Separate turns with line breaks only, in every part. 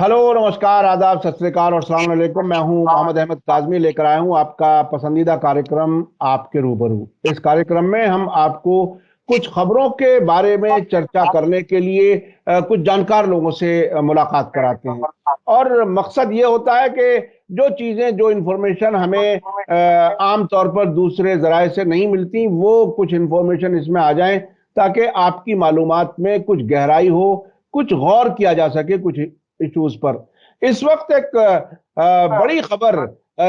Hello, नमस्कार, आदाब, सत श्री अकाल और अस्सलाम वालेकुम। मैं हूं मोहम्मद अहमद काज़मी, लेकर आया हूं आपका पसंदीदा कार्यक्रम आपके रूबरू। इस कार्यक्रम में हम आपको कुछ खबरों के बारे में चर्चा करने के लिए कुछ जानकार लोगों से मुलाकात कराते हैं। और मकसद ये होता है कि जो चीज़ें, जो इन्फॉर्मेशन हमें आम तौर पर दूसरे ज़राए से नहीं मिलती, वो कुछ इन्फॉर्मेशन इसमें आ जाए, ताकि आपकी मालूमात में कुछ गहराई हो, कुछ गौर किया जा सके कुछ इश्यूज पर। इस वक्त एक बड़ी खबर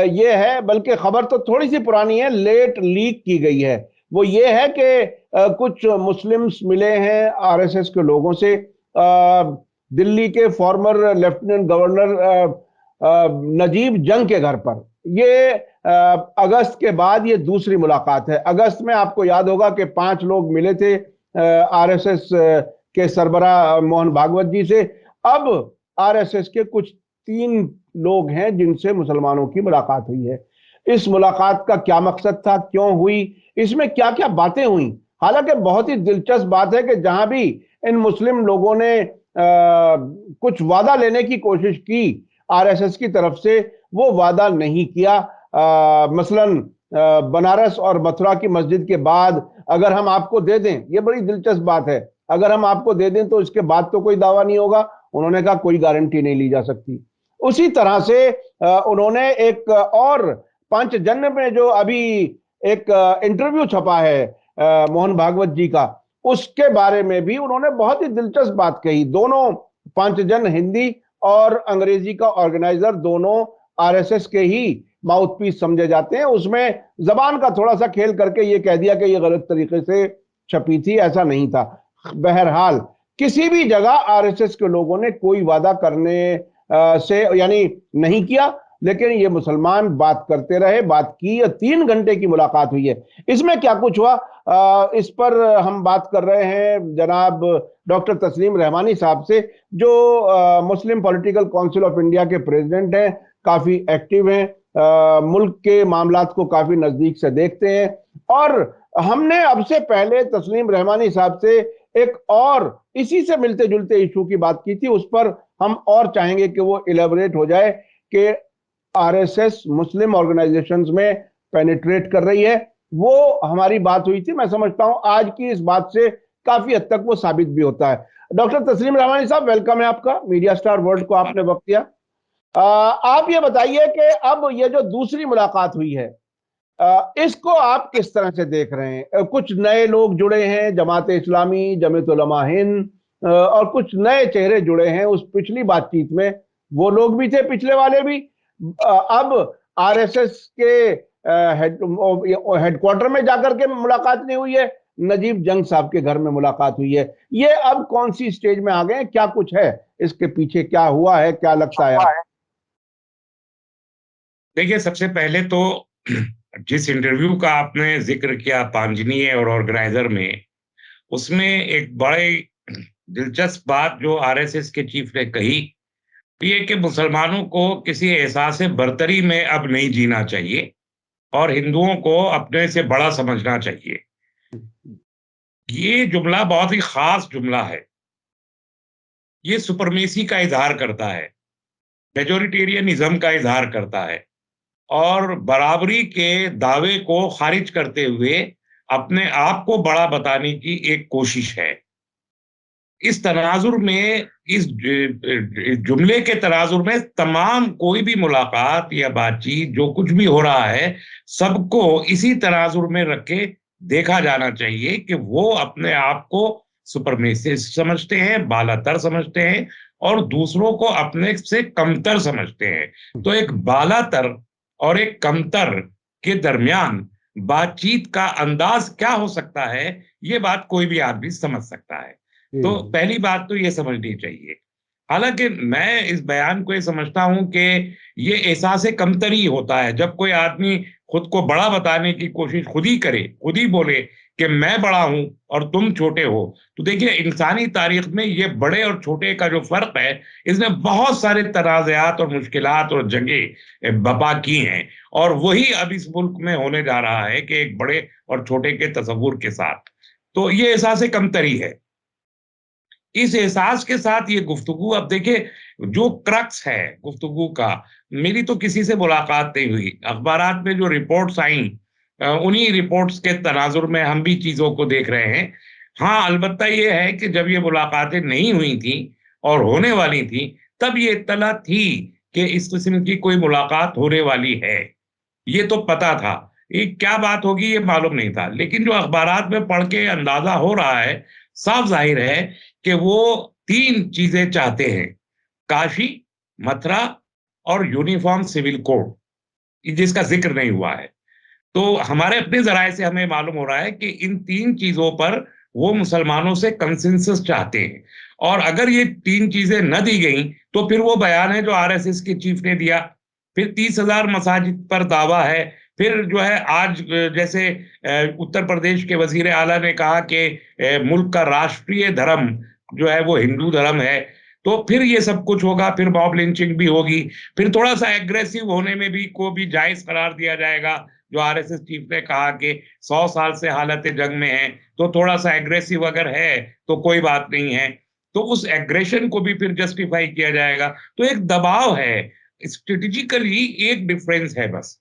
ये है, बल्कि खबर तो थोड़ी सी पुरानी है, लेट लीक की गई है। वो ये है कि कुछ मुस्लिम्स मिले हैं आरएसएस के लोगों से, दिल्ली के फॉर्मर लेफ्टिनेंट गवर्नर नजीब जंग के घर पर। ये अगस्त के बाद ये दूसरी मुलाकात है। अगस्त में आपको याद होगा कि 5 लोग मिले थे आरएसएस के सरबराह मोहन भागवत जी से। अब आरएसएस के कुछ 3 लोग हैं जिनसे मुसलमानों की मुलाकात हुई है। इस मुलाकात का क्या मकसद था, क्यों हुई, इसमें क्या क्या बातें हुई। हालांकि बहुत ही दिलचस्प बात है कि जहां भी इन मुस्लिम लोगों ने कुछ वादा लेने की कोशिश की आरएसएस की तरफ से, वो वादा नहीं किया। मसलन बनारस और मथुरा की मस्जिद के बाद अगर हम आपको दे दें, ये बड़ी दिलचस्प बात है, अगर हम आपको दे दें तो इसके बाद तो कोई दावा नहीं होगा। उन्होंने कहा कोई गारंटी नहीं ली जा सकती। उसी तरह से उन्होंने एक और पंचजन्य में जो अभी एक इंटरव्यू छपा है मोहन भागवत जी का, उसके बारे में भी उन्होंने बहुत ही दिलचस्प बात कही। दोनों पंचजन्य, हिंदी और अंग्रेजी का ऑर्गेनाइजर, दोनों आरएसएस के ही माउथपीस समझे जाते हैं। उसमें जबान का थोड़ा सा खेल करके ये कह दिया कि ये गलत तरीके से छपी थी, ऐसा नहीं था। बहरहाल किसी भी जगह आरएसएस के लोगों ने कोई वादा करने से यानी नहीं किया, लेकिन ये मुसलमान बात करते रहे, बात की। 3 घंटे की मुलाकात हुई है। इसमें क्या कुछ हुआ, इस पर हम बात कर रहे हैं जनाब डॉक्टर तस्लीम रहमानी साहब से, जो मुस्लिम पॉलिटिकल काउंसिल ऑफ इंडिया के प्रेसिडेंट हैं, काफी एक्टिव हैं, मुल्क के मामलात को काफी नजदीक से देखते हैं। और हमने अब से पहले तस्लीम रहमानी साहब से एक और इसी से मिलते जुलते इशू की बात की थी। उस पर हम और चाहेंगे कि वो इलेबोरेट हो जाए कि आरएसएस मुस्लिम ऑर्गेनाइजेशंस में पेनिट्रेट कर रही है। वो हमारी बात हुई थी, मैं समझता हूं आज की इस बात से काफी हद तक वो साबित भी होता है। डॉक्टर तस्लीम रहमानी साहब, वेलकम है आपका, मीडिया स्टार वर्ल्ड को आपने वक्त दिया। आप ये बताइए कि अब ये जो दूसरी मुलाकात हुई है, इसको आप किस तरह से देख रहे हैं। कुछ नए लोग जुड़े हैं, जमात इस्लामी, जमीयत उलमा हिंद, और कुछ नए चेहरे जुड़े हैं उस पिछली बातचीत में। वो लोग भी थे, पिछले वाले भी। अब आरएसएस के हेडक्वार्टर में जाकर के मुलाकात नहीं हुई है, नजीब जंग साहब के घर में मुलाकात हुई है। ये अब कौन सी स्टेज में आ गए हैं, क्या कुछ है इसके पीछे, क्या हुआ है, क्या लगता है आप?
देखिए, सबसे पहले तो जिस इंटरव्यू का आपने जिक्र किया पांजनीय और ऑर्गेनाइजर में, उसमें एक बड़े दिलचस्प बात जो आरएसएस के चीफ ने कही, ये कि मुसलमानों को किसी एहसास बरतरी में अब नहीं जीना चाहिए और हिंदुओं को अपने से बड़ा समझना चाहिए। ये जुमला बहुत ही खास जुमला है। ये सुपरमेसी का इजहार करता है, मेजोरिटेरियनिज्म का इजहार करता है और बराबरी के दावे को खारिज करते हुए अपने आप को बड़ा बताने की एक कोशिश है। इस तनाजुर में, इस जुमले के तनाजुर में तमाम कोई भी मुलाकात या बातचीत जो कुछ भी हो रहा है, सबको इसी तनाजुर में रख के देखा जाना चाहिए कि वो अपने आप को सुपरमेसिस्ट समझते हैं, बालातर समझते हैं और दूसरों को अपने से कमतर समझते हैं। तो एक बालातर और एक कमतर के दरमियान बातचीत का अंदाज क्या हो सकता है, ये बात कोई भी आदमी समझ सकता है। तो
जी।
पहली बात तो ये समझनी चाहिए। हालांकि मैं इस बयान को ये समझता हूं कि ये एहसास कमतरी होता है जब कोई आदमी खुद को बड़ा बताने की कोशिश खुद ही करे, खुद ही बोले कि मैं बड़ा हूं और तुम छोटे हो। तो देखिए, इंसानी तारीख में ये बड़े और छोटे का जो फर्क है, इसने बहुत सारे तनाज़ात और मुश्किलात और जंगें बपा की हैं, और वही अब इस मुल्क में होने जा रहा है कि एक बड़े और छोटे के तस्वुर के साथ। तो ये एहसास कमतरी है। इस एहसास के साथ ये गुफ्तगू, अब देखिए जो क्रक्स है गुफ्तगू का, मेरी तो किसी से मुलाकात नहीं हुई, अखबारात में जो रिपोर्ट्स आई उन्हीं रिपोर्ट्स के तनाजुर में हम भी चीजों को देख रहे हैं। हाँ, अलबत्ता ये है कि जब ये मुलाकातें नहीं हुई थी और होने वाली थी, तब ये इत्तला थी कि इस किस्म की कोई मुलाकात होने वाली है, ये तो पता था। ये क्या बात होगी ये मालूम नहीं था, लेकिन जो अखबारात में पढ़ के अंदाजा हो रहा है, साफ जाहिर है कि वो तीन चीजें चाहते हैं: काशी, मथुरा और यूनिफॉर्म सिविल कोड, जिसका जिक्र नहीं हुआ है। तो हमारे अपने जराये से हमें मालूम हो रहा है कि इन तीन चीजों पर वो मुसलमानों से कंसेंसस चाहते हैं, और अगर ये तीन चीजें न दी गई तो फिर वो बयान है जो आरएसएस के चीफ ने दिया, फिर 30,000 मसाजिद पर दावा है, फिर जो है आज जैसे उत्तर प्रदेश के वजीर आला ने कहा कि मुल्क का राष्ट्रीय धर्म जो है वो हिंदू धर्म है, तो फिर ये सब कुछ होगा, फिर मॉब लिंचिंग भी होगी, फिर थोड़ा सा एग्रेसिव होने में भी को भी जायज करार दिया जाएगा। जो आरएसएस चीफ ने कहा कि 100 साल से हालत जंग में है, तो थोड़ा सा एग्रेसिव अगर है तो कोई बात नहीं है, तो उस एग्रेशन को भी फिर जस्टिफाई किया जाएगा। तो एक दबाव है, स्ट्रेटेजिकली एक डिफरेंस है बस,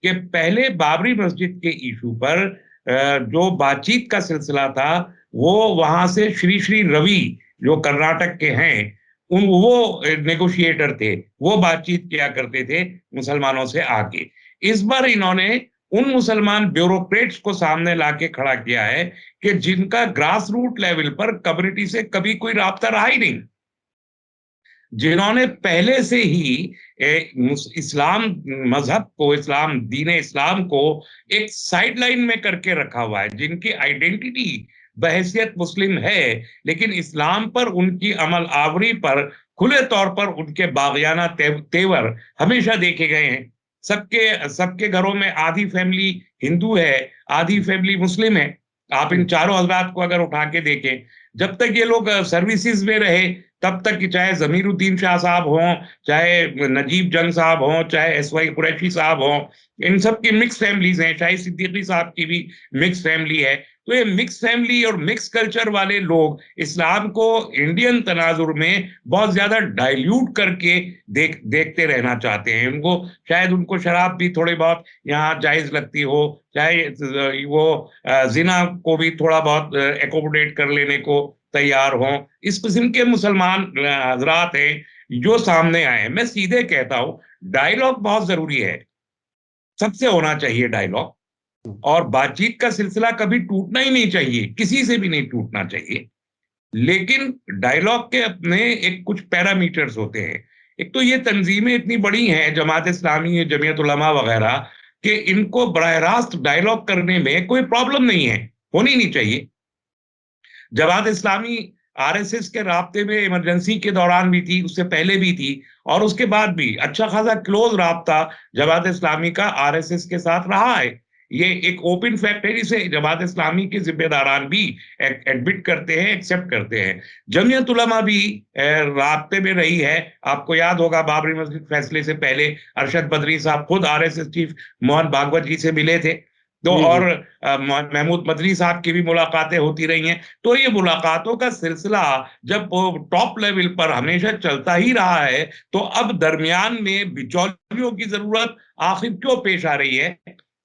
कि पहले बाबरी मस्जिद के इशू पर जो बातचीत का सिलसिला था, वो वहां से श्री श्री रवि जो कर्नाटक के हैं, उन वो नेगोशिएटर थे, वो बातचीत किया करते थे मुसलमानों से आके। इस बार इन्होंने उन मुसलमान ब्यूरोक्रेट्स को सामने लाके खड़ा किया है कि जिनका ग्रास रूट लेवल पर कम्युनिटी से कभी कोई राब्ता रहा ही नहीं, जिन्होंने पहले से ही इस्लाम मजहब को, इस्लाम दीन इस्लाम को एक साइडलाइन में करके रखा हुआ है, जिनकी आइडेंटिटी बहैसियत मुस्लिम है, लेकिन इस्लाम पर उनकी अमल आवरी पर खुले तौर पर उनके बागियाना तेवर हमेशा देखे गए हैं। सबके सबके घरों में आधी फैमिली हिंदू है, आधी फैमिली मुस्लिम है। आप इन चारों हजरात को अगर उठा के देखें, जब तक ये लोग सर्विसेज में रहे, तब तक कि चाहे जमीरुद्दीन शाह साहब हों, चाहे नजीब जंग साहब हों, चाहे एसवाई कुरैशी साहब हों, इन सब की मिक्स फैमिलीज हैं, शाहिद सिद्दीकी साहब की भी मिक्स फैमिली है। तो ये मिक्स फैमिली और मिक्स कल्चर वाले लोग इस्लाम को इंडियन तनाजुर में बहुत ज्यादा डाइल्यूट करके देखते रहना चाहते हैं। उनको शायद उनको शराब भी थोड़ी बहुत यहाँ जायज लगती हो, चाहे वो जिना को भी थोड़ा बहुत एकोमोडेट कर लेने को तैयार हों। इस किस्म के मुसलमान हजरात हैं जो सामने आए हैं। मैं सीधे कहता हूं, डायलॉग बहुत जरूरी है, सबसे होना चाहिए डायलॉग, और बातचीत का सिलसिला कभी टूटना ही नहीं चाहिए, किसी से भी नहीं टूटना चाहिए। लेकिन डायलॉग के अपने एक कुछ पैरामीटर्स होते हैं। एक तो ये तंजीमें इतनी बड़ी हैं, जमात इस्लामी, जमीयत उलमा वगैरह, कि इनको बराह रास्त डायलॉग करने में कोई प्रॉब्लम नहीं है, होनी नहीं चाहिए। जमात इस्लामी आरएसएस के राब्ते में इमरजेंसी के दौरान भी थी, उससे पहले भी थी, और उसके बाद भी अच्छा खासा क्लोज राब्ता जमात इस्लामी का आरएसएस के साथ रहा है। ये एक ओपन फैक्ट है, जिसे जमात इस्लामी के जिम्मेदारान भी एडमिट करते हैं, एक्सेप्ट करते हैं। जमीयत उलमा भी राब्ते में रही है। आपको याद होगा बाबरी मस्जिद फैसले से पहले अरशद बदरी साहब खुद आरएसएस चीफ मोहन भागवत जी से मिले थे, तो
जी
और
जी।
महमूद मदनी साहब की भी मुलाकातें होती रही हैं। तो ये मुलाकातों का सिलसिला जब टॉप लेवल पर हमेशा चलता ही रहा है, तो अब दरमियान में बिचौलियों की जरूरत आखिर क्यों पेश आ रही है?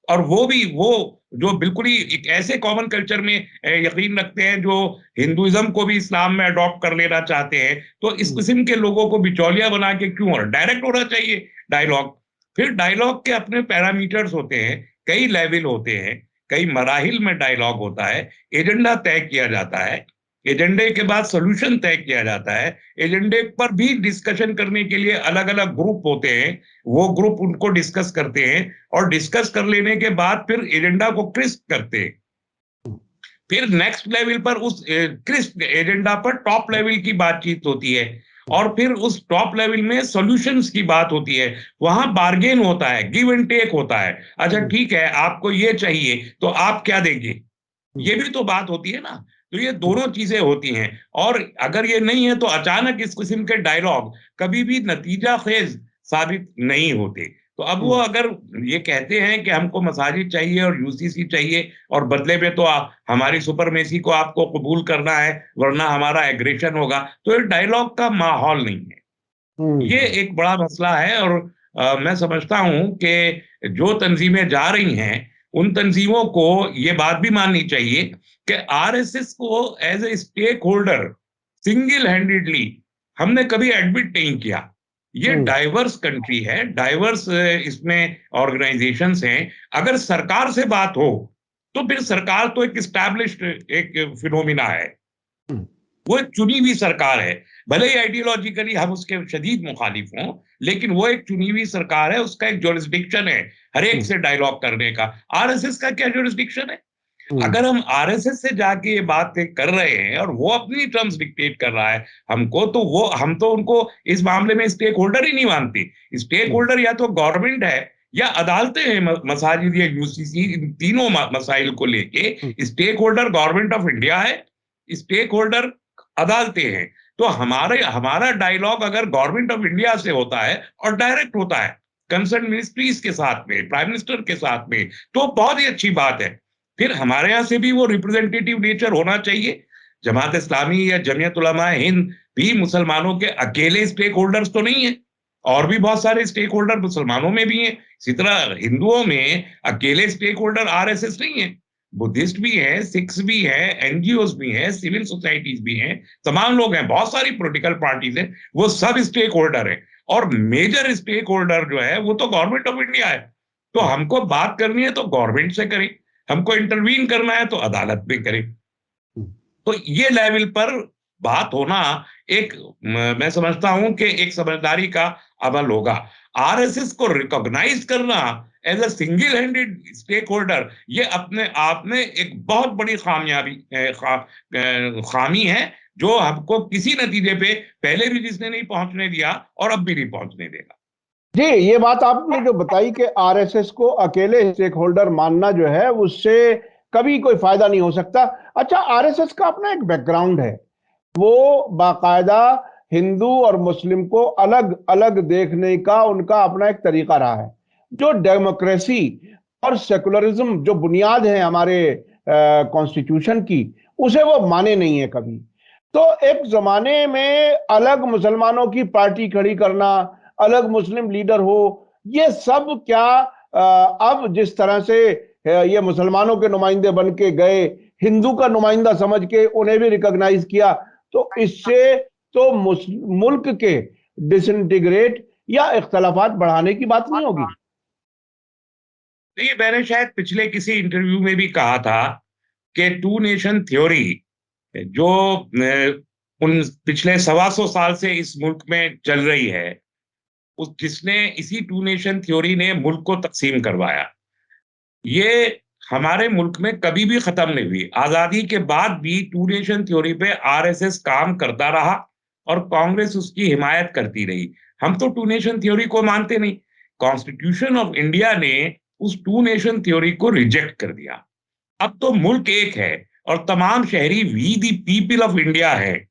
और वो भी वो जो बिल्कुल ही एक ऐसे कॉमन कल्चर में यकीन रखते हैं, जो हिंदुइज्म को भी इस्लाम में अडॉप्ट कर लेना चाहते हैं, तो इस किस्म के लोगों को बिचौलिया बना के क्यों? और डायरेक्ट होना चाहिए डायलॉग। फिर डायलॉग के अपने पैरामीटर्स होते हैं, कई लेवल होते हैं, कई मराहिल में डायलॉग होता है। एजेंडा तय किया जाता है, एजेंडे के बाद सोल्यूशन तय किया जाता है, एजेंडे पर भी डिस्कशन करने के लिए अलग अलग ग्रुप होते हैं, वो ग्रुप उनको डिस्कस करते हैं, और डिस्कस कर लेने के बाद फिर एजेंडा को क्रिस्प करते हैं। फिर नेक्स्ट लेवल पर उस क्रिस्प एजेंडा पर टॉप लेवल की बातचीत होती है, और फिर उस टॉप लेवल में सॉल्यूशंस की बात होती है। वहां बार्गेन होता है, गिव एंड टेक होता है। अच्छा ठीक है, आपको ये चाहिए तो आप क्या देंगे, ये भी तो बात होती है ना। तो ये दोनों चीजें होती हैं, और अगर ये नहीं है तो अचानक इस किस्म के डायलॉग कभी भी नतीजा खेज साबित नहीं होते। तो अब वो अगर ये कहते हैं कि हमको मसाजिद चाहिए और यूसीसी चाहिए और बदले में तो हमारी सुपरमेसी को आपको कबूल करना है वरना हमारा एग्रेशन होगा, तो ये डायलॉग का माहौल नहीं है। ये एक बड़ा मसला है। और मैं समझता हूं कि जो तंजीमें जा रही हैं उन तंजीमों को ये बात भी माननी चाहिए कि आरएसएस को as a stakeholder single handedly हमने कभी एडमिट नहीं किया। ये डाइवर्स कंट्री है, डाइवर्स इसमें ऑर्गेनाइजेशंस हैं। अगर सरकार से बात हो तो फिर सरकार तो एक स्टैब्लिश्ड एक फिनोमिना है, वो एक चुनी हुई सरकार है। भले ही आइडियोलॉजिकली हम उसके शदीद मुखालिफ हों, लेकिन वो एक चुनी हुई सरकार है, उसका एक ज्यूरिसडिक्शन है हर एक से डायलॉग करने का। आरएसएस का क्या ज्यूरिसडिक्शन है? अगर हम आरएसएस से जाके ये बात कर रहे हैं और वो अपनी टर्म्स डिक्टेट कर रहा है हमको, तो वो हम तो उनको इस मामले में स्टेक होल्डर ही नहीं मानते। स्टेक होल्डर या तो गवर्नमेंट है या अदालतें हैं, मसाजिद या यूसीसी, इन तीनों मसाइल को लेके stakeholder government of India है, स्टेक होल्डर अदालतें हैं। तो हमारा डायलॉग अगर गवर्नमेंट ऑफ इंडिया से होता है और डायरेक्ट होता है कंसर्न मिनिस्ट्रीज के साथ में, प्राइम मिनिस्टर के साथ में, तो बहुत ही अच्छी बात है। फिर हमारे यहाँ से भी वो रिप्रेजेंटेटिव नेचर होना चाहिए। जमात इस्लामी या जमीयत उलमा हिंद भी मुसलमानों के अकेले स्टेक होल्डर्स तो नहीं है, और भी बहुत सारे स्टेक होल्डर मुसलमानों में भी हैं। इसी तरह हिंदुओं में अकेले स्टेक होल्डर आरएसएस नहीं है, बुद्धिस्ट भी हैं, सिख्स भी हैं, एनजीओस भी हैं, सिविल सोसाइटीज भी हैं, तमाम लोग हैं, बहुत सारी पॉलिटिकल पार्टीज हैं, वो सब स्टेक होल्डर हैं। और मेजर स्टेक होल्डर जो है वो तो गवर्नमेंट ऑफ इंडिया है। तो हमको बात करनी है तो गवर्नमेंट से करें, हमको इंटरवीन करना है तो अदालत में करें। तो ये लेवल पर बात होना एक, मैं समझता हूं कि एक समझदारी का अमल होगा। आरएसएस को रिकॉग्नाइज करना as a single handed stakeholder, ये अपने आप में एक बहुत बड़ी खामी है जो हमको किसी नतीजे पे पहले भी जिसने नहीं पहुंचने दिया और अब भी नहीं पहुंचने देगा।
जी, ये बात आपने जो बताई कि आरएसएस को अकेले स्टेक होल्डर मानना जो है उससे कभी कोई फायदा नहीं हो सकता। अच्छा, आरएसएस का अपना एक बैकग्राउंड है, वो बाकायदा हिंदू और मुस्लिम को अलग अलग देखने का उनका अपना एक तरीका रहा है। जो डेमोक्रेसी और सेकुलरिज्म जो बुनियाद है हमारे कॉन्स्टिट्यूशन की, उसे वो माने नहीं है कभी। तो एक जमाने में अलग मुसलमानों की पार्टी खड़ी करना, अलग मुस्लिम लीडर हो, ये सब क्या अब जिस तरह से ये मुसलमानों के नुमाइंदे बन के गए, हिंदू का नुमाइंदा समझ के उन्हें भी रिकॉग्नाइज किया, तो इससे तो मुल्क के डिसइंटीग्रेट या इख्तलाफात बढ़ाने की बात नहीं होगी।
ये मैंने शायद पिछले किसी इंटरव्यू में भी कहा था कि टू नेशन थ्योरी जो उन पिछले 125 साल से इस मुल्क में चल रही है, उस जिसने इसी टू नेशन थ्योरी ने मुल्क को तकसीम करवाया, ये हमारे मुल्क में कभी भी खत्म नहीं हुई। आजादी के बाद भी टू नेशन थ्योरी पे आरएसएस काम करता रहा और कांग्रेस उसकी हिमायत करती रही। हम तो टू नेशन थ्योरी को मानते नहीं। कॉन्स्टिट्यूशन ऑफ इंडिया ने उस टू नेशन थ्योरी को रिजेक्ट कर दिया। अब तो मुल्क एक है और तमाम शहरी we the people of India है,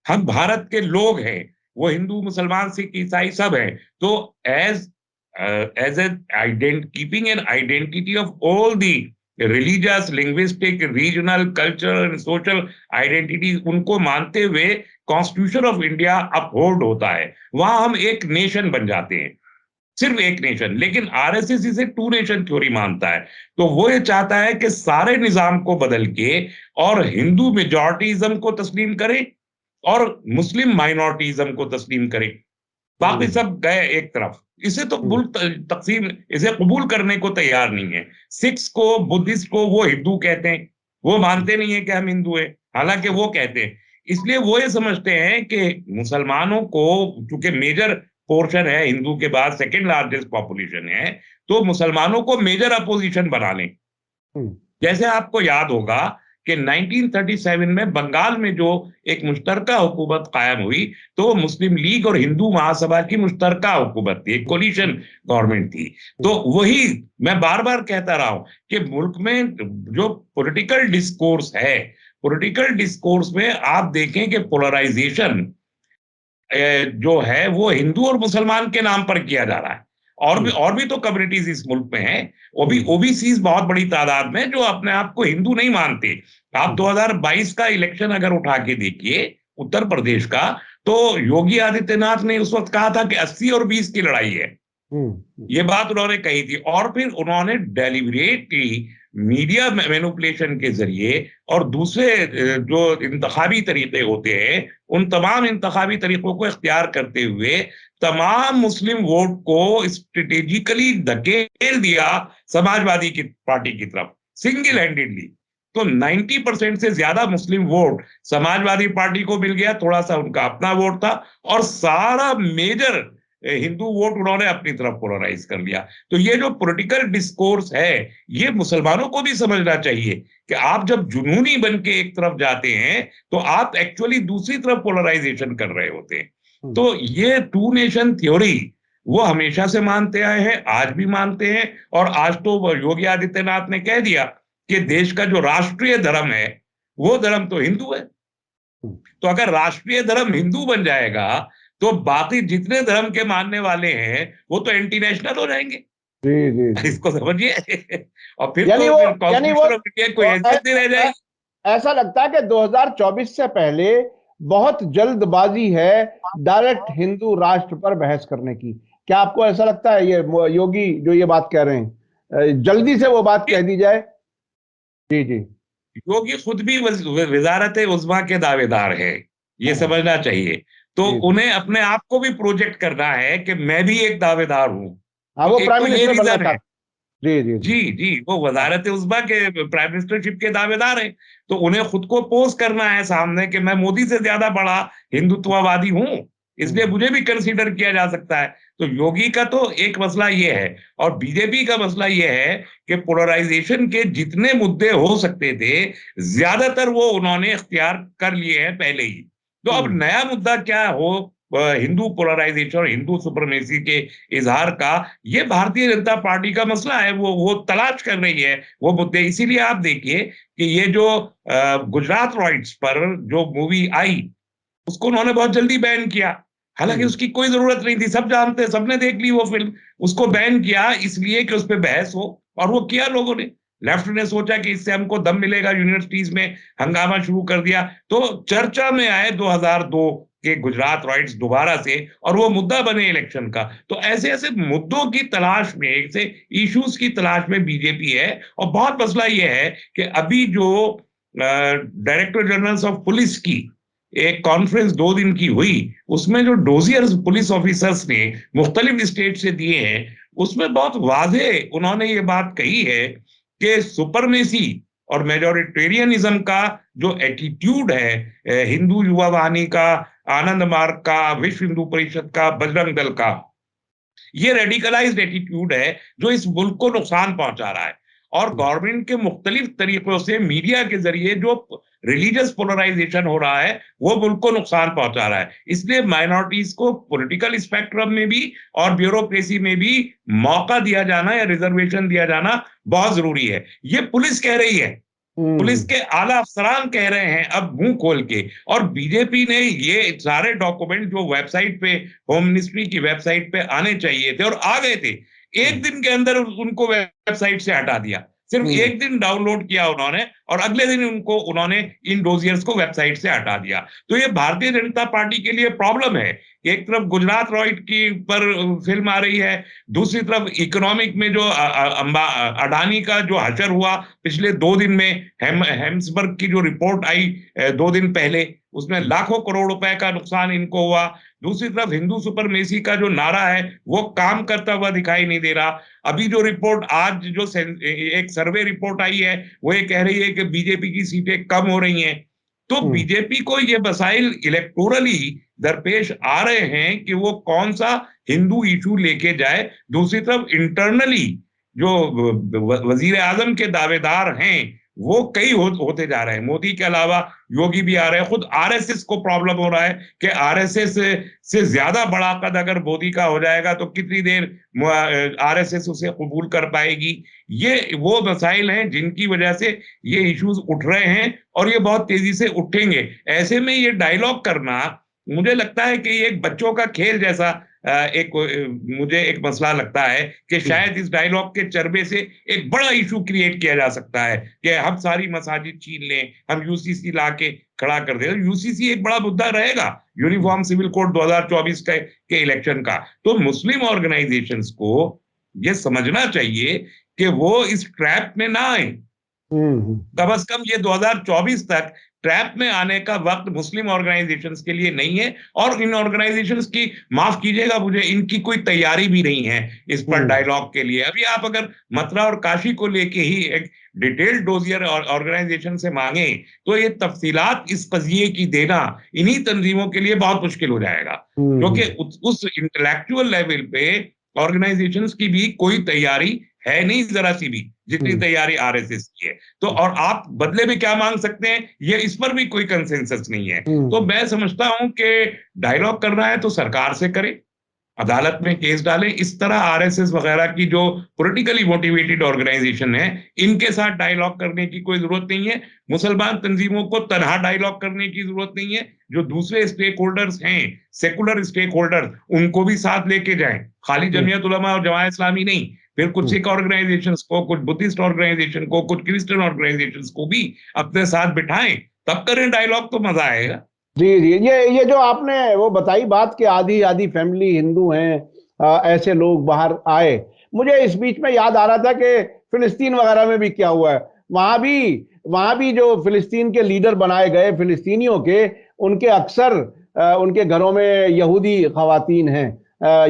हम भारत के लोग हैं, वो हिंदू मुसलमान सिख ईसाई सब हैं। तो as keeping an identity of all the religious, linguistic, regional, cultural and social identity, उनको मानते हुए कॉन्स्टिट्यूशन ऑफ इंडिया अपहोल्ड होता है। वहां हम एक नेशन बन जाते हैं, सिर्फ एक नेशन। लेकिन आरएसएस इसे टू नेशन थ्योरी मानता है। तो वो ये चाहता है कि सारे निजाम को बदल के और हिंदू मेजॉरिटीज्म को तस्लीम करे और मुस्लिम माइनॉरिटीज्म को तस्लीम करे, बाकी सब गए एक तरफ। इसे तो मुल्क तकसीम इसे कबूल करने को तैयार नहीं है। सिख्स को, बुद्धिस्ट को वो हिंदू कहते हैं, वो मानते नहीं है कि हम हिंदू हैं, हालांकि वो कहते हैं। इसलिए वो ये समझते हैं कि मुसलमानों को, चूंकि मेजर पोर्शन है, हिंदू के बाद सेकेंड लार्जेस्ट पॉपुलेशन है, तो मुसलमानों को मेजर अपोजिशन बना लें। जैसे आपको याद होगा कि 1937 में बंगाल में जो एक मुश्तरका हुकूमत कायम हुई, तो मुस्लिम लीग और हिंदू महासभा की मुश्तरका हुकूमत थी, एक कोलिशन गवर्नमेंट थी। तो वही मैं बार बार कहता रहा हूं कि मुल्क में जो पॉलिटिकल डिस्कोर्स है, पॉलिटिकल डिस्कोर्स में आप देखें कि पोलराइजेशन जो है वो हिंदू और मुसलमान के नाम पर किया जा रहा है। और भी तो कम्युनिटीज इस मुल्क में हैं, वो भी ओबीसीज बहुत बड़ी तादाद में, जो अपने आप को हिंदू नहीं मानते। आप 2022 का इलेक्शन अगर उठा के देखिए उत्तर प्रदेश का, तो योगी आदित्यनाथ ने उस वक्त कहा था कि 80 और 20 की लड़ाई है। ये बात उन्होंने कही थी, और फिर उन्होंने डेलिबरेटली मीडिया मैनिपुलेशन के जरिए और दूसरे जो इंतखाबी तरीके होते हैं, उन तमाम इंतखाबी तरीकों को इख्तियार करते हुए तमाम मुस्लिम वोट को स्ट्रेटेजिकली धकेल दिया समाजवादी की पार्टी की तरफ, सिंगल हैंडेडली। तो 90% से ज्यादा मुस्लिम वोट समाजवादी पार्टी को मिल गया, थोड़ा सा उनका अपना वोट था, और सारा मेजर हिंदू वोट उन्होंने अपनी तरफ पोलराइज कर लिया। तो ये जो पॉलिटिकल डिस्कोर्स है, ये मुसलमानों को भी समझना चाहिए कि आप जब जुनूनी बन के एक तरफ जाते हैं तो आप एक्चुअली दूसरी तरफ पोलराइजेशन कर रहे होते हैं। तो ये टू नेशन थ्योरी वो हमेशा से मानते आए हैं, आज भी मानते हैं, और आज तो योगी आदित्यनाथ ने कह दिया कि देश का जो राष्ट्रीय धर्म है वो धर्म तो हिंदू है। तो अगर राष्ट्रीय धर्म हिंदू बन जाएगा तो बाकी जितने धर्म के मानने वाले हैं वो तो एंटी नेशनल हो जाएंगे।
जी जी जी।
इसको समझिए, और फिर
यानी
तो
वो
कॉन्स्टिट्यूशन ऑफ इंडिया कोई हैसियत नहीं रह जाएगी।
ऐसा लगता है कि 2024 से पहले बहुत जल्दबाजी है डायरेक्ट हिंदू राष्ट्र पर बहस करने की। क्या आपको ऐसा लगता है, ये योगी जो ये बात कह रहे हैं, जल्दी से वो बात कह दी जाए? जी जी।
योगी खुद भी वजारत उज़्मा के दावेदार है, ये समझना चाहिए। तो उन्हें अपने आप को भी प्रोजेक्ट करना है कि मैं भी एक दावेदार हूं।
हाँ,
तो
वो
एक
प्राइम
तो ये
मिनिस्टर बनना
रीजन है।
चाहते। जी जी जी।
जी जी, वो वजारत उज़्मा के प्राइम मिनिस्टरशिप के दावेदार हैं, तो उन्हें खुद को पोस्ट करना है सामने कि मैं मोदी से ज्यादा बड़ा हिंदुत्ववादी हूं, इसलिए मुझे भी कंसीडर किया जा सकता है। तो योगी का तो एक मसला ये है, और बीजेपी का मसला ये है कि पोलराइजेशन के जितने मुद्दे हो सकते थे ज्यादातर वो उन्होंने इख्तियार कर लिए हैं पहले ही। तो अब नया मुद्दा क्या हो हिंदू पोलराइजेशन और हिंदू सुपरमेसी के इजहार का, ये भारतीय जनता पार्टी का मसला है, वो तलाश कर रही है वो मुद्दे। इसीलिए आप देखिए कि ये जो गुजरात रॉयट्स पर जो मूवी आई उसको उन्होंने बहुत जल्दी बैन किया, हालांकि उसकी कोई जरूरत नहीं थी, सब जानते हैं, सबने देख ली वो फिल्म। उसको बैन किया इसलिए कि उस पर बहस हो, और वो किया लोगों ने। लेफ्ट ने सोचा कि इससे हमको दम मिलेगा, यूनिवर्सिटीज में हंगामा शुरू कर दिया, तो चर्चा में आए 2002 के गुजरात रॉयट्स दोबारा से, और वो मुद्दा बने इलेक्शन का। तो ऐसे ऐसे मुद्दों की तलाश में, ऐसे इश्यूज की तलाश में बीजेपी है। और बहुत मसला ये है कि अभी जो डायरेक्टर जनरल ऑफ पुलिस की एक कॉन्फ्रेंस 2 दिन की हुई, उसमें जो डोजियर्स पुलिस ऑफिसर्स ने मुख्तलिफ स्टेट से दिए हैं, उसमें बहुत वाजे उन्होंने ये बात कही है कि सुपरमेसी और मेजोरिटेरियनिज्म का जो एटीट्यूड है हिंदू युवा वाहिनी का, आनंद मार्ग का, विश्व हिंदू परिषद का, बजरंग दल का, ये रेडिकलाइज्ड एटीट्यूड है जो इस मुल्क को नुकसान पहुंचा रहा है। और गवर्नमेंट के मुख्तलिफ तरीकों से मीडिया के जरिए जो रिलीजियस पोलराइजेशन हो रहा है वो मुल्क को नुकसान पहुंचा रहा है। इसलिए माइनॉरिटीज को पॉलिटिकल स्पेक्ट्रम में भी और ब्यूरोक्रेसी में भी मौका दिया जाना या रिजर्वेशन दिया जाना बहुत जरूरी है। ये पुलिस कह रही है, पुलिस के आला अफसरान कह रहे हैं अब मुंह खोल के। और बीजेपी ने ये सारे डॉक्यूमेंट जो वेबसाइट पे, होम मिनिस्ट्री की वेबसाइट पे आने चाहिए थे और आ गए थे, एक दिन के अंदर उनको वेबसाइट से हटा दिया। सिर्फ एक दिन डाउनलोड किया उन्होंने और अगले दिन उन्होंने इन डोजियर्स को वेबसाइट से हटा दिया। तो ये भारतीय जनता पार्टी के लिए प्रॉब्लम है। एक तरफ गुजरात रॉयट की पर फिल्म आ रही है, दूसरी तरफ इकोनॉमिक में जो अडानी का जो हशर हुआ पिछले 2 दिन में, हेम्सबर्ग की जो रिपोर्ट आई 2 दिन पहले, उसमें लाखों करोड़ रुपए का नुकसान इनको हुआ। दूसरी तरफ हिंदू सुपरमेसी का जो नारा है वो काम करता हुआ दिखाई नहीं दे रहा। अभी जो रिपोर्ट आज जो एक सर्वे रिपोर्ट आई है वो ये कह रही है कि बीजेपी की सीटें कम हो रही हैं। तो बीजेपी को ये मसाइल इलेक्टोरली दरपेश आ रहे हैं कि वो कौन सा हिंदू इशू लेके जाए। दूसरी तरफ इंटरनली जो वजीर आजम के दावेदार हैं वो कई होते जा रहे हैं। मोदी के अलावा योगी भी आ रहे हैं। खुद आरएसएस को प्रॉब्लम हो रहा है कि आरएसएस से ज्यादा बड़ा कद अगर मोदी का हो जाएगा तो कितनी देर आरएसएस उसे कबूल कर पाएगी। ये वो मसाइल हैं जिनकी वजह से ये इश्यूज उठ रहे हैं और ये बहुत तेजी से उठेंगे। ऐसे में ये डायलॉग करना मुझे लगता है कि ये एक बच्चों का खेल जैसा मुझे एक मसला लगता है कि शायद इस डायलॉग के चरबे से एक बड़ा इशू क्रिएट किया जा सकता है कि हम सारी मसाजिद छीन लें, हम यूसीसी ला के खड़ा कर दें। यूसीसी एक बड़ा मुद्दा रहेगा यूनिफॉर्म सिविल कोड 2024 के इलेक्शन का। तो मुस्लिम ऑर्गेनाइजेशंस को ये समझना चाहिए कि वो इस ट्रैप में ना आए। कम से कम ये 2024 तक ट्रैप में आने का वक्त मुस्लिम ऑर्गेनाइजेशंस के लिए नहीं है। और इन ऑर्गेनाइजेशंस की, माफ कीजिएगा मुझे, इनकी कोई तैयारी भी नहीं है इस पर डायलॉग के लिए। अभी आप अगर मथुरा और काशी को लेके ही एक डिटेल्ड डोजियर ऑर्गेनाइजेशन से मांगे तो ये तफसीलात इस कजिए की देना इन्हीं तंजीमों के लिए बहुत मुश्किल हो जाएगा, क्योंकि उस इंटेलेक्चुअल लेवल पे ऑर्गेनाइजेशंस की भी कोई तैयारी है नहीं, जरा सी भी, जितनी तैयारी आरएसएस की है। तो और आप बदले में क्या मांग सकते हैं, ये इस पर भी कोई कंसेंसस नहीं है। तो मैं समझता हूं कि डायलॉग करना है तो सरकार से करें, अदालत में केस डालें। इस तरह आरएसएस वगैरह की जो पॉलिटिकली मोटिवेटेड ऑर्गेनाइजेशन है, इनके साथ डायलॉग करने की कोई जरूरत नहीं है। मुसलमान तंजीमों को तनहा डायलॉग करने की जरूरत नहीं है। जो दूसरे स्टेक होल्डर्स हैं, सेकुलर स्टेक होल्डर्स, उनको भी साथ लेके जाएं, खाली जमीयत उलमा और जमात इस्लामी नहीं। फिर कुछ सिख ऑर्गेनाइजेशंस को, कुछ बुद्धिस्ट ऑर्गेनाइजेशन को, कुछ क्रिश्चियन ऑर्गेनाइजेशंस को भी अपने साथ बिठाएं, तब करें डायलॉग, तो मजा आएगा।
जी जी, ये जो आपने वो बताई बात कि आधी आधी फैमिली हिंदू हैं, ऐसे लोग बाहर आए, मुझे इस बीच में याद आ रहा था कि फिलिस्तीन वगैरह में भी क्या हुआ है। वहां भी जो फिलिस्तीन के लीडर बनाए गए फिलिस्तीनियों के, उनके अक्सर उनके घरों में यहूदी खवातीन हैं।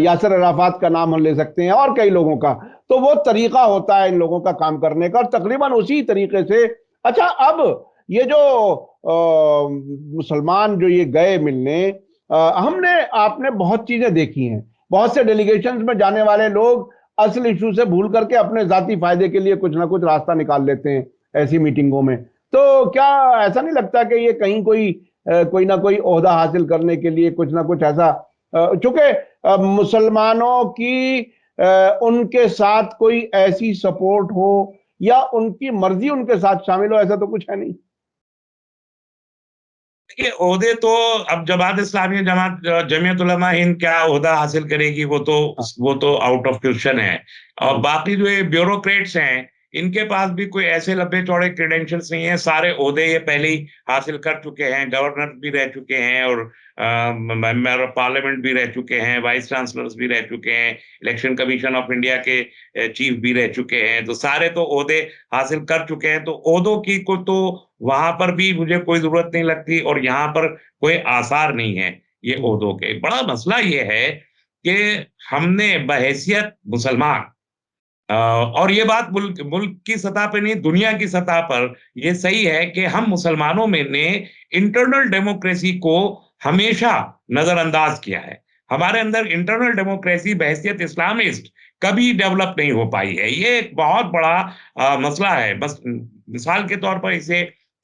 यासर अराफात का नाम हम ले सकते हैं और कई लोगों का। तो वो तरीका होता है इन लोगों का काम करने का, और तकरीबन उसी तरीके से। अच्छा, अब ये जो मुसलमान जो ये गए मिलने, हमने आपने बहुत चीजें देखी हैं। बहुत से डेलीगेशंस में जाने वाले लोग असल इशू से भूल करके अपने जाती फायदे के लिए कुछ ना कुछ रास्ता निकाल लेते हैं ऐसी मीटिंगों में। तो क्या ऐसा नहीं लगता कि ये कहीं कोई ना कोई ओहदा हासिल करने के लिए कुछ ना कुछ ऐसा, चूंकि मुसलमानों की उनके साथ कोई ऐसी सपोर्ट हो या उनकी मर्जी उनके साथ शामिल हो, ऐसा तो कुछ है नहीं।
देखिए, ओहदे तो अब जमात इस्लामी, जमीयत उलमा हिंद क्या ओहदा हासिल करेगी, वो तो आउट ऑफ क्वेश्चन है। और बाकी जो ये ब्यूरोक्रेट्स हैं, इनके पास भी कोई ऐसे लंबे चौड़े क्रेडेंशियल्स नहीं है। सारे ओहदे ये पहले ही हासिल कर चुके हैं, गवर्नर भी रह चुके हैं और मेंबर ऑफ पार्लियामेंट भी रह चुके हैं, वाइस चांसलर्स भी रह चुके हैं, इलेक्शन कमीशन ऑफ इंडिया के चीफ भी रह चुके हैं। तो सारे तो ओहदे हासिल कर चुके हैं। तो ओहदों की को तो वहां पर भी मुझे कोई जरूरत नहीं लगती, और यहाँ पर कोई आसार नहीं है ये ओहदों के। बड़ा मसला ये है कि हमने बहैसियत मुसलमान, और ये बात मुल्क की सतह पे नहीं, दुनिया की सतह पर ये सही है कि हम मुसलमानों में ने इंटरनल डेमोक्रेसी को हमेशा नजरअंदाज किया है। हमारे अंदर इंटरनल डेमोक्रेसी बहैसियत इस्लामिस्ट कभी डेवलप नहीं हो पाई है। ये एक बहुत बड़ा मसला है। बस मिसाल के तौर पर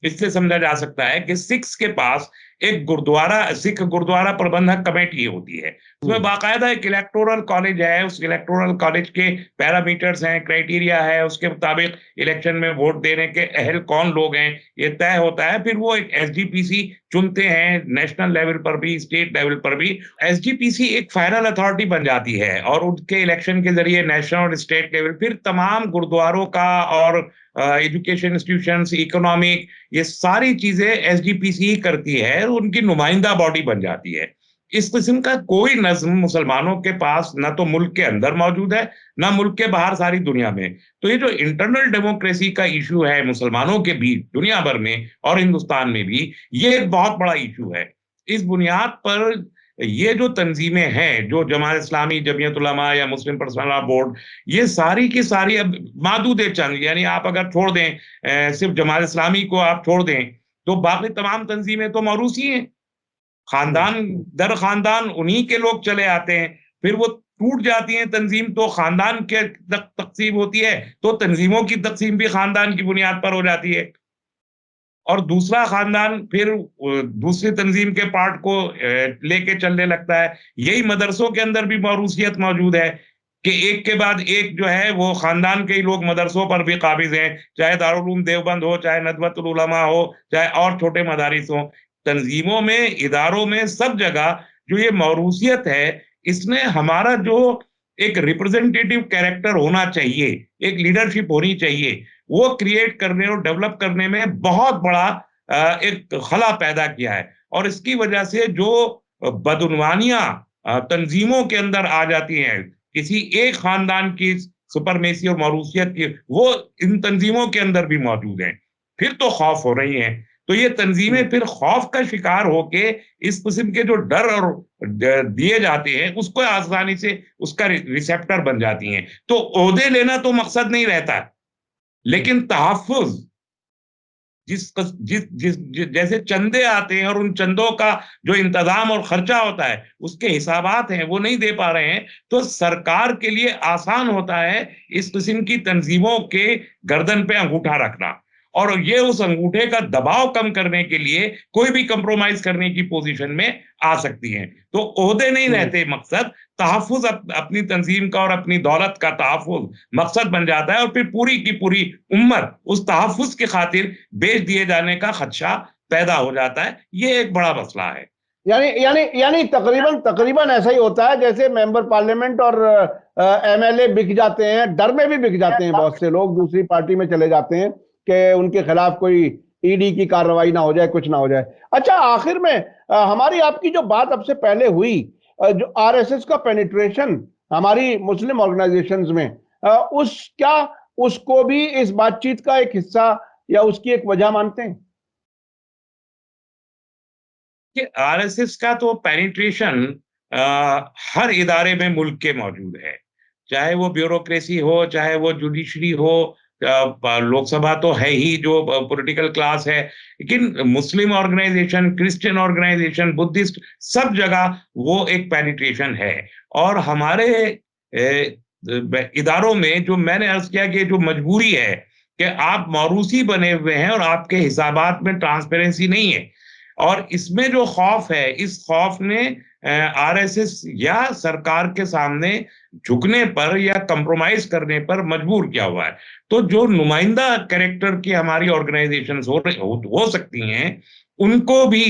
इससे समझा जा सकता है कि सिख्स के पास एक गुरुद्वारा, सिख गुरुद्वारा प्रबंधक कमेटी होती है, उसमें बाकायदा एक इलेक्टोरल कॉलेज है। उस इलेक्टोरल कॉलेज के पैरामीटर्स हैं, क्राइटेरिया है, उसके मुताबिक इलेक्शन में वोट देने के अहल कौन लोग हैं ये तय होता है। फिर वो एक एसजीपीसी चुनते हैं, नेशनल लेवल पर भी, स्टेट लेवल पर भी। एसजीपीसी एक फाइनल अथॉरिटी बन जाती है और उनके इलेक्शन के जरिए नेशनल और स्टेट लेवल, फिर तमाम गुरुद्वारों का और एजुकेशन इंस्टीट्यूशंस, इकोनॉमिक, ये सारी चीजें एसजीपीसी ही करती है, उनकी नुमाइंदा बॉडी बन जाती है। इस किस्म का कोई नज्म मुसलमानों के पास ना तो मुल्क के अंदर मौजूद है, ना मुल्क के बाहर सारी दुनिया में। तो ये जो इंटरनल डेमोक्रेसी का इशू है मुसलमानों के बीच दुनिया भर में और हिंदुस्तान में भी, ये एक बहुत बड़ा इशू है। इस बुनियाद पर ये जो तंजीमें हैं, जो जमात इस्लामी, जमीयत उलमा या मुस्लिम पर्सनल लॉ बोर्ड, ये सारी की सारी अब मादूद चंद, यानी आप अगर छोड़ दें सिर्फ जमात इस्लामी को आप छोड़ दें, तो बाकी तमाम तंजीमें तो मौरूसी हैं। खानदान दर खानदान उन्हीं के लोग चले आते हैं। फिर वो टूट जाती हैं तंजीम तो खानदान के तकसीम होती है, तो तंजीमों की तकसीम भी खानदान की बुनियाद पर हो जाती है। और दूसरा खानदान फिर दूसरी तंजीम के पार्ट को लेके चलने लगता है। यही मदरसों के अंदर भी मौरूसियत मौजूद है कि एक के बाद एक जो है वो खानदान के ही लोग मदरसों पर भी काबिज हैं, चाहे दारुल उलूम देवबंद हो, चाहे नदवतुल उलमा हो, चाहे और छोटे मदारिस हो। तंजीमों में, इदारों में, सब जगह जो ये मौरूसियत है, इसमें हमारा जो एक रिप्रेजेंटेटिव कैरेक्टर होना चाहिए, एक लीडरशिप होनी चाहिए, वो क्रिएट करने और डेवलप करने में बहुत बड़ा एक खला पैदा किया है। और इसकी वजह से जो बदउनवानियां तंजीमों के अंदर आ जाती हैं, किसी एक खानदान की सुपरमेसी और मौरूसियत की, वो इन तंजीमों के अंदर भी मौजूद हैं, फिर तो खौफ हो रही हैं। तो ये तंजीमें फिर खौफ का शिकार होके इस किस्म के जो डर और दिए जाते हैं, उसको आसानी से उसका रिसेप्टर बन जाती हैं। तो ओहदे लेना तो मकसद नहीं रहता, लेकिन तहफ़्फ़ुज़ जैसे चंदे आते हैं और उन चंदों का जो इंतजाम और खर्चा होता है, उसके हिसाबात हैं, वो नहीं दे पा रहे हैं, तो सरकार के लिए आसान होता है इस किस्म की तंजीमों के गर्दन पे अंगूठा रखना। और ये उस अंगूठे का दबाव कम करने के लिए कोई भी कंप्रोमाइज करने की पोजीशन में आ सकती हैं। तो ओहदे नहीं रहते मकसद, तहफ़्फ़ुज़ अपनी तंजीम का और अपनी दौलत का तहफ़्फ़ुज़ मकसद बन जाता है, और फिर पूरी की पूरी उम्मत उस तहफ़्फ़ुज़ की खातिर बेच दिए जाने का खदशा पैदा हो जाता है। ये एक बड़ा मसला है।
यानी तकरीबन ऐसा ही होता है जैसे मेंबर पार्लियामेंट और एमएलए बिक जाते हैं, डर में भी बिक जाते हैं। बहुत से लोग दूसरी पार्टी में चले जाते हैं कि उनके खिलाफ कोई ईडी की कार्रवाई ना हो जाए, कुछ ना हो जाए। अच्छा, आखिर में हमारी आपकी जो बात अब से पहले हुई, जो आरएसएस का पेनिट्रेशन हमारी मुस्लिम ऑर्गेनाइजेशंस में, उसको भी इस बातचीत का एक हिस्सा या उसकी एक वजह मानते हैं?
कि आरएसएस का तो पेनिट्रेशन हर इदारे में मुल्क के मौजूद है, चाहे वो ब्यूरोक्रेसी हो, चाहे वो जुडिशरी हो, लोकसभा तो है ही जो पॉलिटिकल क्लास है, लेकिन मुस्लिम ऑर्गेनाइजेशन, क्रिश्चियन ऑर्गेनाइजेशन, बुद्धिस्ट, सब जगह वो एक पेनिट्रेशन है। और हमारे इदारों में जो मैंने अर्ज किया कि जो मजबूरी है कि आप मौरूसी बने हुए हैं और आपके हिसाबात में ट्रांसपेरेंसी नहीं है, और इसमें जो खौफ है, इस खौफ ने आरएसएस या सरकार के सामने झुकने पर या कंप्रोमाइज करने पर मजबूर किया हुआ है। तो जो नुमाइंदा कैरेक्टर की हमारी ऑर्गेनाइजेशंस हो सकती हैं, उनको भी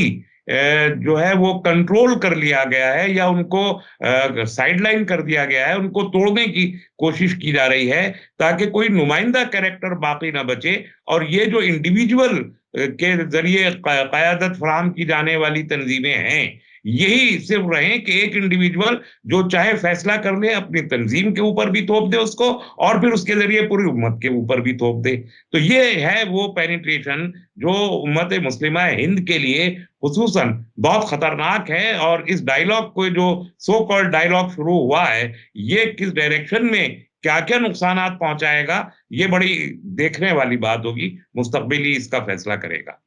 जो है वो कंट्रोल कर लिया गया है या उनको साइडलाइन कर दिया गया है, उनको तोड़ने की कोशिश की जा रही है ताकि कोई नुमाइंदा कैरेक्टर बाकी ना बचे, और ये जो इंडिविजुअल के जरिए क़यादत फराहम की जाने वाली तंजीमें हैं, यही सिर्फ रहें कि एक इंडिविजुअल जो चाहे फैसला कर ले, अपनी तंजीम के ऊपर भी थोप दे उसको, और फिर उसके जरिए पूरी उम्मत के ऊपर भी थोप दे। तो ये है वो पेनिट्रेशन जो उम्मत मुस्लिमा हिंद के लिए खुसूसन बहुत खतरनाक है। और इस डायलॉग को, जो सो कॉल्ड डायलॉग शुरू हुआ है, ये किस डायरेक्शन में क्या-क्या नुकसानात पहुंचाएगा, ये बड़ी देखने वाली बात होगी। मुस्तकबिल ही इसका फैसला करेगा।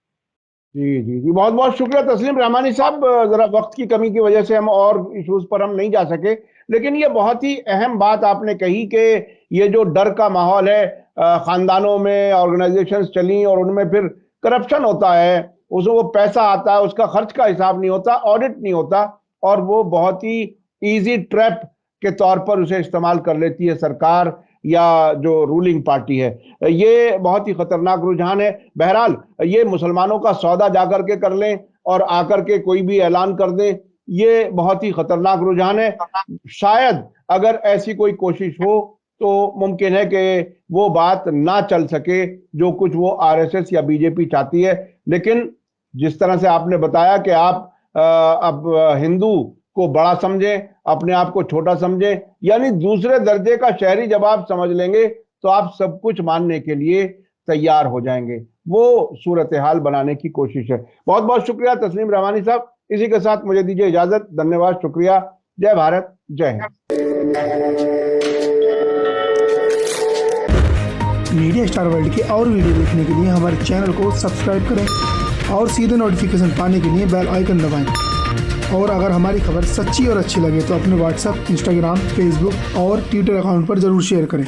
जी जी जी, बहुत बहुत शुक्रिया तस्लीम रहमानी साहब। जरा वक्त की कमी की वजह से हम और इश्यूज पर हम नहीं जा सके, लेकिन ये बहुत ही अहम बात आपने कही कि ये जो डर का माहौल है, खानदानों में ऑर्गेनाइजेशंस चली और उनमें फिर करप्शन होता है, उसमें वो पैसा आता है, उसका खर्च का हिसाब नहीं होता, ऑडिट नहीं होता, और वो बहुत ही ईजी ट्रैप के तौर पर उसे इस्तेमाल कर लेती है सरकार या जो रूलिंग पार्टी है। ये बहुत ही खतरनाक रुझान है। बहरहाल ये मुसलमानों का सौदा जाकर के कर लें और आकर के कोई भी ऐलान कर दें, ये बहुत ही खतरनाक रुझान है। शायद अगर ऐसी कोई कोशिश हो तो मुमकिन है कि वो बात ना चल सके जो कुछ वो आरएसएस या बीजेपी चाहती है। लेकिन जिस तरह से आपने बताया कि आप अब हिंदू को बड़ा समझें, अपने आप को छोटा समझें, यानी दूसरे दर्जे का शहरी जब आप समझ लेंगे तो आप सब कुछ मानने के लिए तैयार हो जाएंगे। वो सूरत हाल बनाने की कोशिश है। बहुत बहुत शुक्रिया तस्लीम रहमानी साहब। इसी के साथ मुझे दीजिए इजाजत। धन्यवाद, शुक्रिया। जय भारत, जय हिंद।
मीडिया स्टार वर्ल्ड के और वीडियो देखने के लिए हमारे चैनल को सब्सक्राइब करें और सीधे नोटिफिकेशन पाने के लिए बेल आइकन दबाएं। और अगर हमारी खबर सच्ची और अच्छी लगे तो अपने व्हाट्सएप, इंस्टाग्राम, फेसबुक और ट्विटर अकाउंट पर ज़रूर शेयर करें।